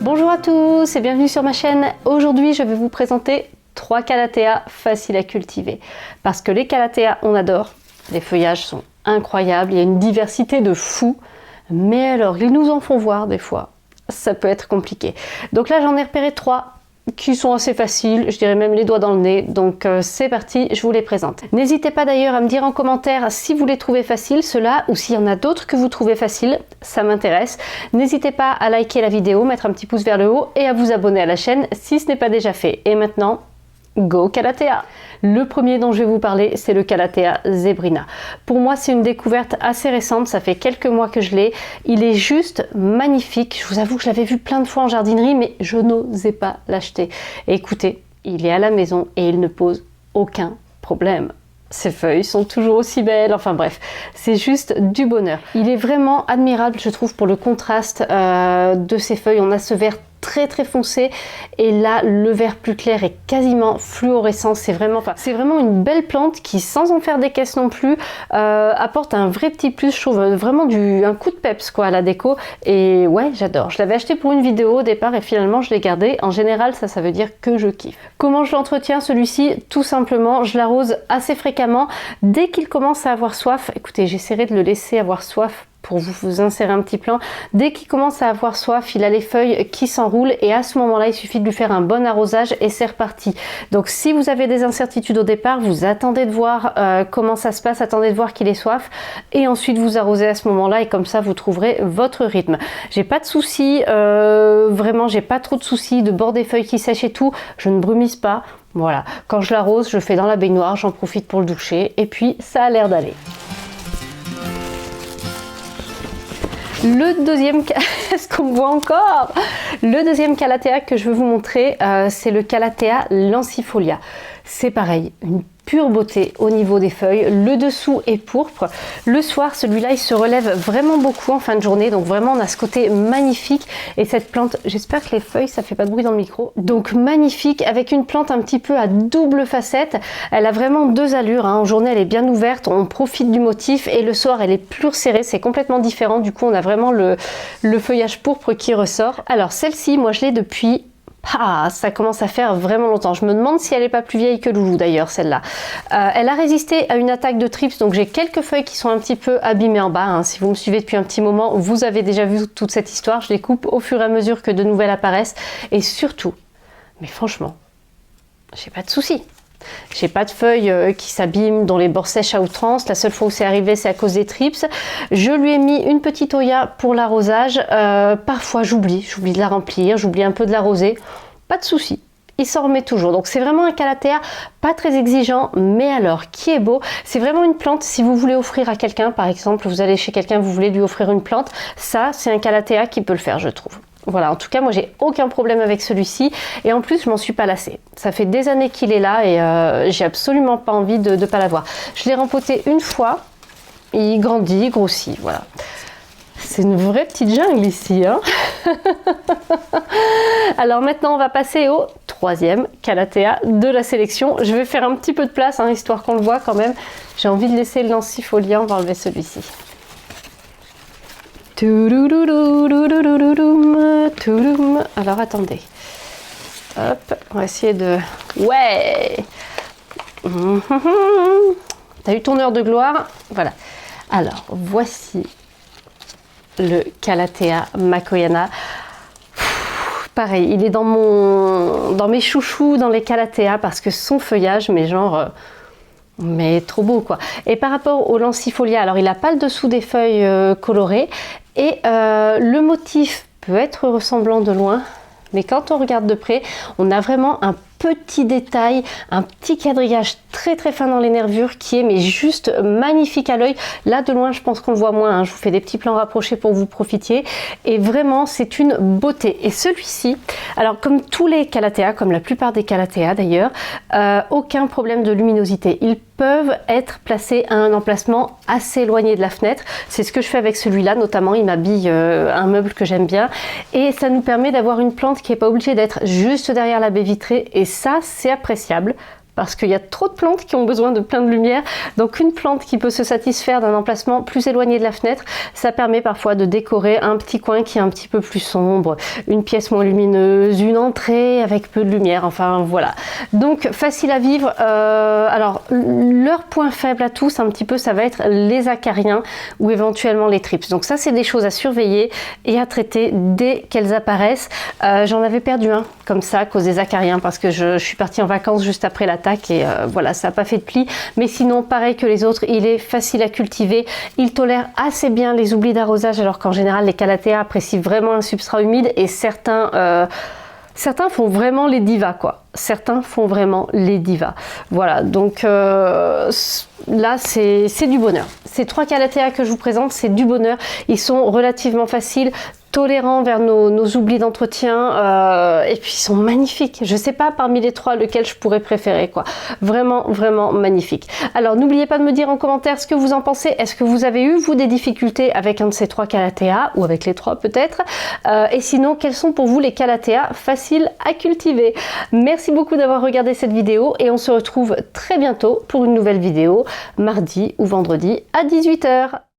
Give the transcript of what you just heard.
Bonjour à tous et bienvenue sur ma chaîne. Aujourd'hui je vais vous présenter 3 calatheas faciles à cultiver. Parce que les calatheas on adore, les feuillages sont incroyables, il y a une diversité de fou. Mais alors ils nous en font voir des fois, ça peut être compliqué. Donc là j'en ai repéré 3 qui sont assez faciles, je dirais même les doigts dans le nez, donc c'est parti, je vous les présente. N'hésitez pas d'ailleurs à me dire en commentaire si vous les trouvez faciles, ceux-là, ou s'il y en a d'autres que vous trouvez faciles, ça m'intéresse. N'hésitez pas à liker la vidéo, mettre un petit pouce vers le haut et à vous abonner à la chaîne si ce n'est pas déjà fait. Et maintenant, go Calathea! Le premier dont je vais vous parler, c'est le Calathea zebrina. Pour moi, c'est une découverte assez récente, ça fait quelques mois que je l'ai. Il est juste magnifique. Je vous avoue que je l'avais vu plein de fois en jardinerie, mais je n'osais pas l'acheter. Et écoutez, il est à la maison et il ne pose aucun problème. Ses feuilles sont toujours aussi belles, enfin bref, c'est juste du bonheur. Il est vraiment admirable, je trouve, pour le contraste de ses feuilles. On a ce vert très foncé et là le vert plus clair est quasiment fluorescent. C'est vraiment une belle plante qui, sans en faire des caisses non plus, apporte un vrai petit plus. Je trouve vraiment un coup de peps quoi à la déco et ouais, j'adore. Je l'avais acheté pour une vidéo au départ et finalement je l'ai gardé. En général ça veut dire que je kiffe. Comment je l'entretiens celui-ci? Tout simplement, je l'arrose assez fréquemment. Dès qu'il commence à avoir soif, écoutez, j'essaierai de le laisser avoir soif pour vous insérer un petit plan. Dès qu'il commence à avoir soif, il a les feuilles qui s'enroulent et à ce moment-là, il suffit de lui faire un bon arrosage et c'est reparti. Donc si vous avez des incertitudes au départ, vous attendez de voir comment ça se passe, attendez de voir qu'il ait soif et ensuite vous arrosez à ce moment-là et comme ça, vous trouverez votre rythme. J'ai pas de soucis, vraiment, j'ai pas trop de soucis de bord des feuilles qui sèchent et tout. Je ne brumise pas. Voilà, quand je l'arrose, je le fais dans la baignoire, j'en profite pour le doucher et puis ça a l'air d'aller. Le deuxième, est-ce qu'on me voit encore? Le deuxième calathea que je veux vous montrer, c'est le Calathea lancifolia. C'est pareil, une pure beauté au niveau des feuilles. Le dessous est pourpre. Le soir, celui-là, il se relève vraiment beaucoup en fin de journée. Donc vraiment, on a ce côté magnifique. Et cette plante, j'espère que les feuilles, ça fait pas de bruit dans le micro. Donc magnifique, avec une plante un petit peu à double facette. Elle a vraiment deux allures. En journée, elle est bien ouverte. On profite du motif. Et le soir, elle est plus resserrée. C'est complètement différent. Du coup, on a vraiment le feuillage pourpre qui ressort. Alors celle-ci, moi, je l'ai depuis... Ah, ça commence à faire vraiment longtemps. Je me demande si elle n'est pas plus vieille que Loulou d'ailleurs, celle-là. Elle a résisté à une attaque de thrips, donc j'ai quelques feuilles qui sont un petit peu abîmées en bas. Si vous me suivez depuis un petit moment, vous avez déjà vu toute cette histoire. Je les coupe au fur et à mesure que de nouvelles apparaissent. Et surtout, mais franchement, j'ai pas de soucis. J'ai pas de feuilles qui s'abîment, dont les bords sèchent à outrance. La seule fois où c'est arrivé, c'est à cause des thrips. Je lui ai mis une petite oya pour l'arrosage. Parfois, j'oublie de la remplir, j'oublie un peu de l'arroser. Pas de souci, il s'en remet toujours. Donc c'est vraiment un calathea pas très exigeant, mais alors qui est beau. C'est vraiment une plante, si vous voulez offrir à quelqu'un, par exemple, vous allez chez quelqu'un, vous voulez lui offrir une plante, ça, c'est un calathea qui peut le faire, je trouve. Voilà, en tout cas, moi, j'ai aucun problème avec celui-ci. Et en plus, je m'en suis pas lassée. Ça fait des années qu'il est là et j'ai absolument pas envie de ne pas l'avoir. Je l'ai rempoté une fois. Il grandit, il grossit, voilà. C'est une vraie petite jungle ici, hein. Alors maintenant, on va passer au troisième calathea de la sélection. Je vais faire un petit peu de place, hein, histoire qu'on le voit quand même. J'ai envie de laisser le lancifolia, on va enlever celui-ci. Alors attendez, hop, on va essayer de... Ouais. T'as eu ton heure de gloire, voilà. Alors voici le Calathea makoyana. Pareil, il est dans mes chouchous, dans les calatheas, parce que son feuillage, mais genre... mais trop beau quoi. Et par rapport au lancifolia, alors il n'a pas le dessous des feuilles colorées et le motif peut être ressemblant de loin, mais quand on regarde de près, on a vraiment un petit détail, un petit quadrillage très fin dans les nervures qui est mais juste magnifique à l'œil. Là de loin je pense qu'on le voit moins, hein. Je vous fais des petits plans rapprochés pour que vous profitiez et vraiment c'est une beauté. Et celui-ci, alors comme tous les calatheas, comme la plupart des calatheas d'ailleurs, aucun problème de luminosité. Ils peuvent être placés à un emplacement assez éloigné de la fenêtre. C'est ce que je fais avec celui-là, notamment il m'habille un meuble que j'aime bien et ça nous permet d'avoir une plante qui n'est pas obligée d'être juste derrière la baie vitrée et ça c'est appréciable parce qu'il y a trop de plantes qui ont besoin de plein de lumière. Donc une plante qui peut se satisfaire d'un emplacement plus éloigné de la fenêtre, ça permet parfois de décorer un petit coin qui est un petit peu plus sombre, une pièce moins lumineuse, une entrée avec peu de lumière, enfin voilà. Donc facile à vivre. Alors leur point faible à tous un petit peu, ça va être les acariens ou éventuellement les thrips. Donc ça c'est des choses à surveiller et à traiter dès qu'elles apparaissent. J'en avais perdu un comme ça à cause des acariens parce que je suis partie en vacances juste après l'attaque et voilà, ça n'a pas fait de pli. Mais sinon, pareil que les autres, il est facile à cultiver. Il tolère assez bien les oublis d'arrosage alors qu'en général, les calathea apprécient vraiment un substrat humide et certains font vraiment les divas, quoi. Certains font vraiment les divas. Voilà, donc là, c'est du bonheur. Ces 3 calathea que je vous présente, c'est du bonheur. Ils sont relativement faciles, tolérants vers nos oublis d'entretien et puis ils sont magnifiques. Je sais pas parmi les 3 lequel je pourrais préférer, quoi. Vraiment, vraiment magnifique. Alors n'oubliez pas de me dire en commentaire ce que vous en pensez. Est-ce que vous avez eu, vous, des difficultés avec un de ces 3 calathea ou avec les 3 peut-être et sinon, quels sont pour vous les calathea faciles à cultiver? Merci beaucoup d'avoir regardé cette vidéo et on se retrouve très bientôt pour une nouvelle vidéo, mardi ou vendredi à 18 h.